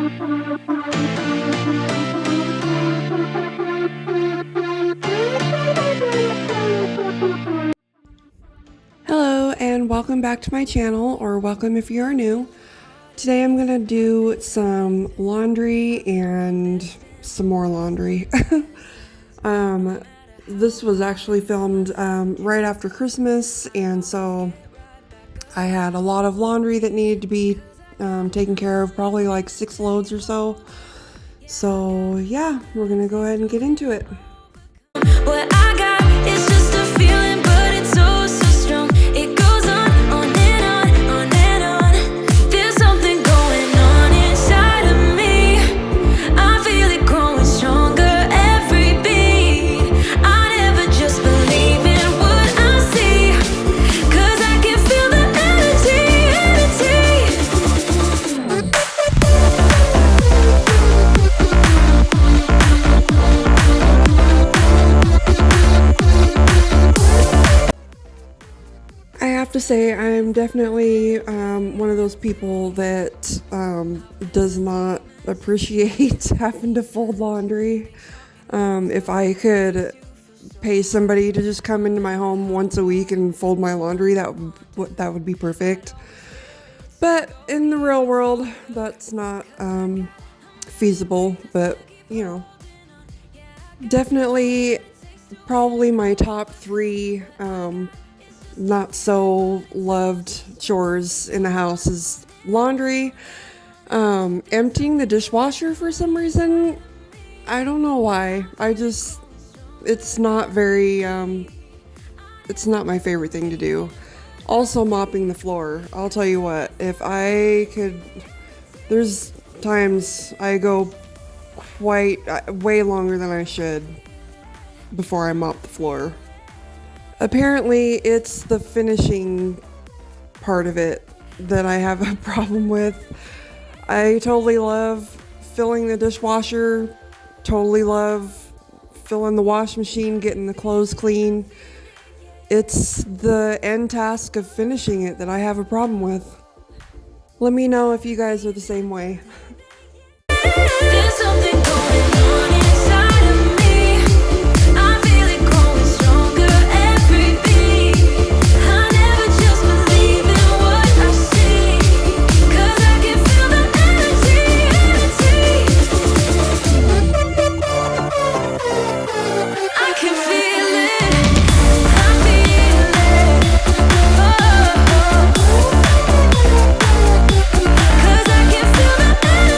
Hello and welcome back to my channel, or welcome if you're new. Today I'm gonna do some laundry and some more laundry. This was actually filmed right after Christmas, and so I had a lot of laundry that needed to be taken care of, probably like 6 loads or so. So yeah, we're gonna go ahead and get into it. What I got is just a feeling, but it's so strong. It goes on and on and on. There's something going on inside of me. I feel it growing stronger every beat. I never just believe in what I see, 'cause I can feel the energy. I have to say, I'm definitely one of those people that does not appreciate having to fold laundry. If I could pay somebody to just come into my home once a week and fold my laundry, that would be perfect. But in the real world, that's not feasible. But you know, definitely, probably my top 3 not so loved chores in the house is laundry, emptying the dishwasher for some reason. I don't know why. It's not very, it's not my favorite thing to do. Also mopping the floor. I'll tell you what, if I could, there's times I go way longer than I should before I mop the floor. Apparently, it's the finishing part of it that I have a problem with. I totally love filling the dishwasher, totally love filling the wash machine, getting the clothes clean. It's the end task of finishing it that I have a problem with. Let me know if you guys are the same way. There's something going on inside of me. I feel it growing stronger every beat. I never just believe in what I see, 'cause I can feel the energy. I can feel it. I feel it. Oh, 'cause I can feel the energy.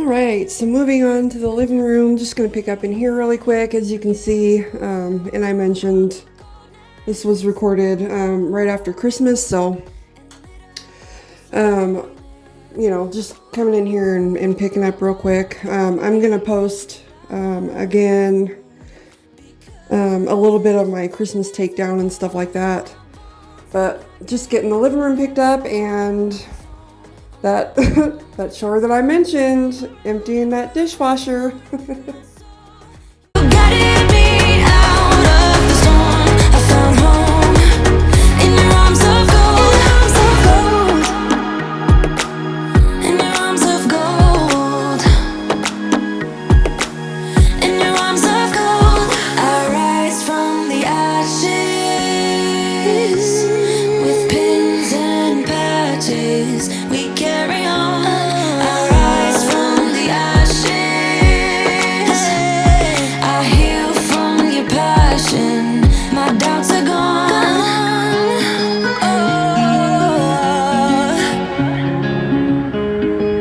All right, so moving on to the living room, just going to pick up in here really quick. As you can see, and I mentioned this was recorded right after Christmas, so just coming in here and picking up real quick. I'm going to post again a little bit of my Christmas takedown and stuff like that, but just getting the living room picked up and that that chore that I mentioned, emptying that dishwasher. Guided me out of the storm. I found home in your arms of gold, in your arms of gold, in your arms of gold. I rise from the ashes with pins and patches. We carry on. I rise from the ashes. I heal from your passion. My doubts are gone. Oh,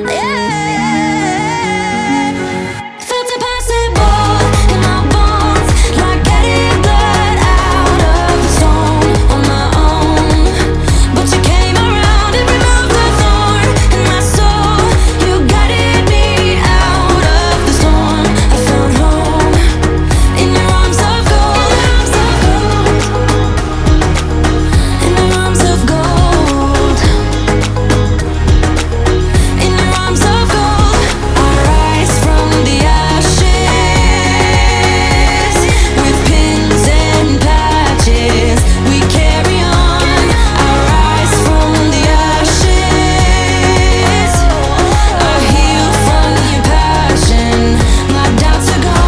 yeah. Felt impossible in my bones, like getting blood out of a stone on my own. But you came around and removed the thorn in my soul. You guided me out of the storm. I found home in your arms of gold, in your arms of gold, in your arms of gold. I rise from the ashes with pins and patches. We carry on. I rise from the ashes. I heal from your passion. My doubts are gone.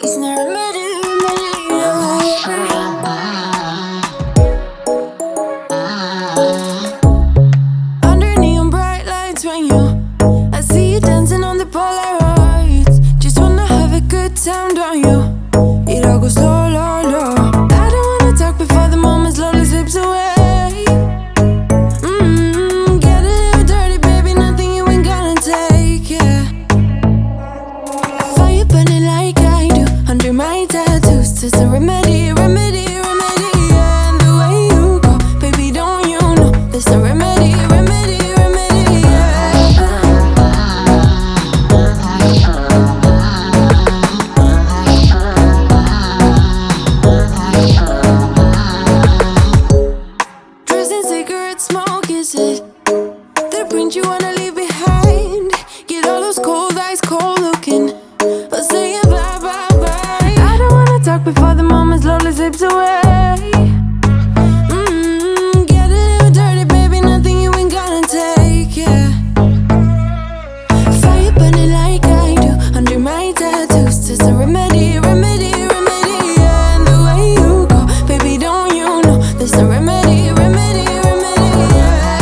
It's not a matter. Under neon bright lights when I see you dancing on the Polaroids. Just wanna have a good time, don't you? It all goes low, low, low. I don't wanna talk before the moment slowly slips away. Get a little dirty, baby, nothing you ain't gonna take, yeah. Fire burning like I do under my tattoos. There's a remedy, remedy, remedy, yeah. And the way you go, baby, don't you know? There's a remedy, remedy, remedy, yeah. Dressed in cigarette smoke, is it the print you wanna leave behind? Get all those cold eyes cold looking, or say it bye, bye, bye. I don't wanna talk before the moment slowly slips away. Get a little dirty, baby, nothing you ain't gonna take, yeah. Fire burning like I do under my tattoos. There's a remedy, remedy, remedy, yeah. And the way you go, baby, don't you know? There's a remedy, remedy, remedy, yeah.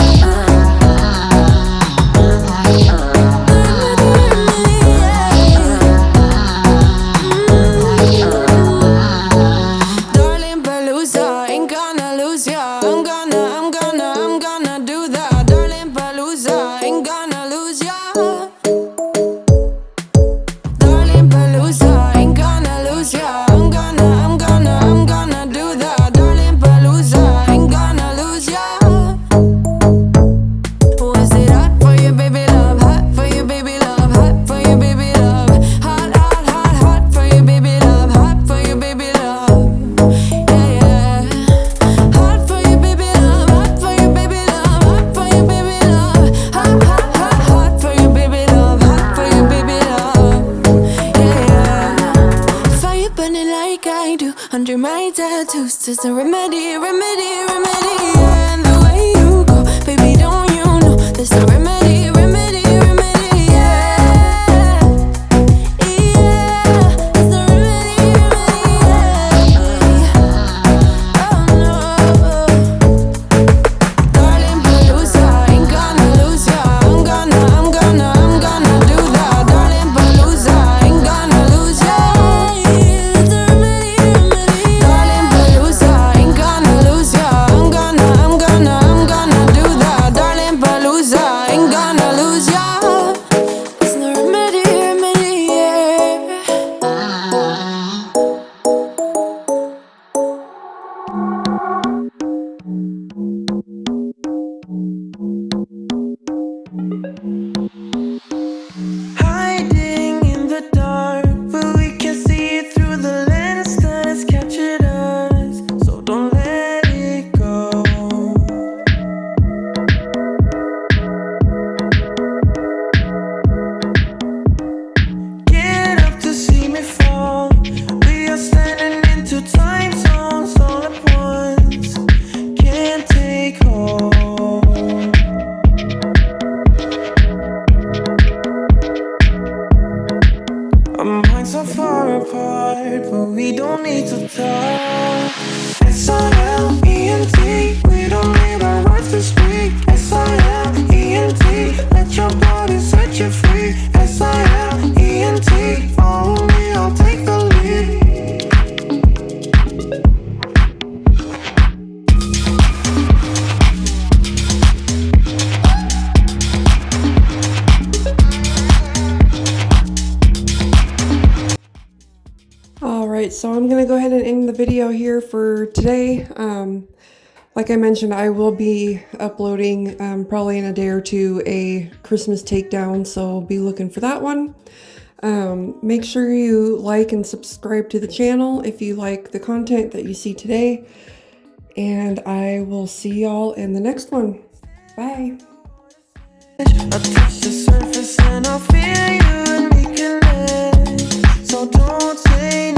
Darling Palooza, ain't gonna lose ya. I'm gonna do that. Darling Palooza, ain't gonna lose ya. Darling Palooza, ain't gonna lose ya. I'm gonna do that. Darling Palooza, ain't gonna lose ya. Was it hot for you, baby love? Hot for you, baby love. Hot for you, baby love. Hot, hot, hot, hot for you, baby love. Hot for you, baby love. Yeah, yeah. Hot for you, baby love. Hot for you, baby love. Hot for you, baby love. Hot, hot, hot, hot for you, baby love. Hot for you, baby love. Yeah, yeah. Fire burning like I do under my tattoos. There's a remedy, remedy, remedy, yeah. And the way you go, baby, don't you know? There's a remedy, remedy, remedy, yeah. Yeah, there's a remedy, remedy, yeah. Oh no. Darling Palooza, ain't gonna lose ya. I'm gonna do that. Darling Palooza, ain't gonna lose ya. There's a remedy, remedy, darling Palooza, ain't gonna lose ya. I'm Hiding in the dark, but we can see it through the lens that is captured us. So don't let it go. Get up to see me fall. We are standing in two time zones all at once. Can't take hold. Our minds are far apart, but we don't need to talk. S-I-L-E-N-T, we don't need our words to speak. S-I-L-E-N-T, let your body set you free. S-I-L-E-N-T, follow me, I'll take the lead. All right, so I'm gonna go ahead and end the video here for today. Like I mentioned, I will be uploading probably in a day or two a Christmas takedown, so be looking for that one. Make sure you like and subscribe to the channel if you like the content that you see today, and I will see y'all in the next one. Bye. I touch the surface and I feel you and we connect. So don't say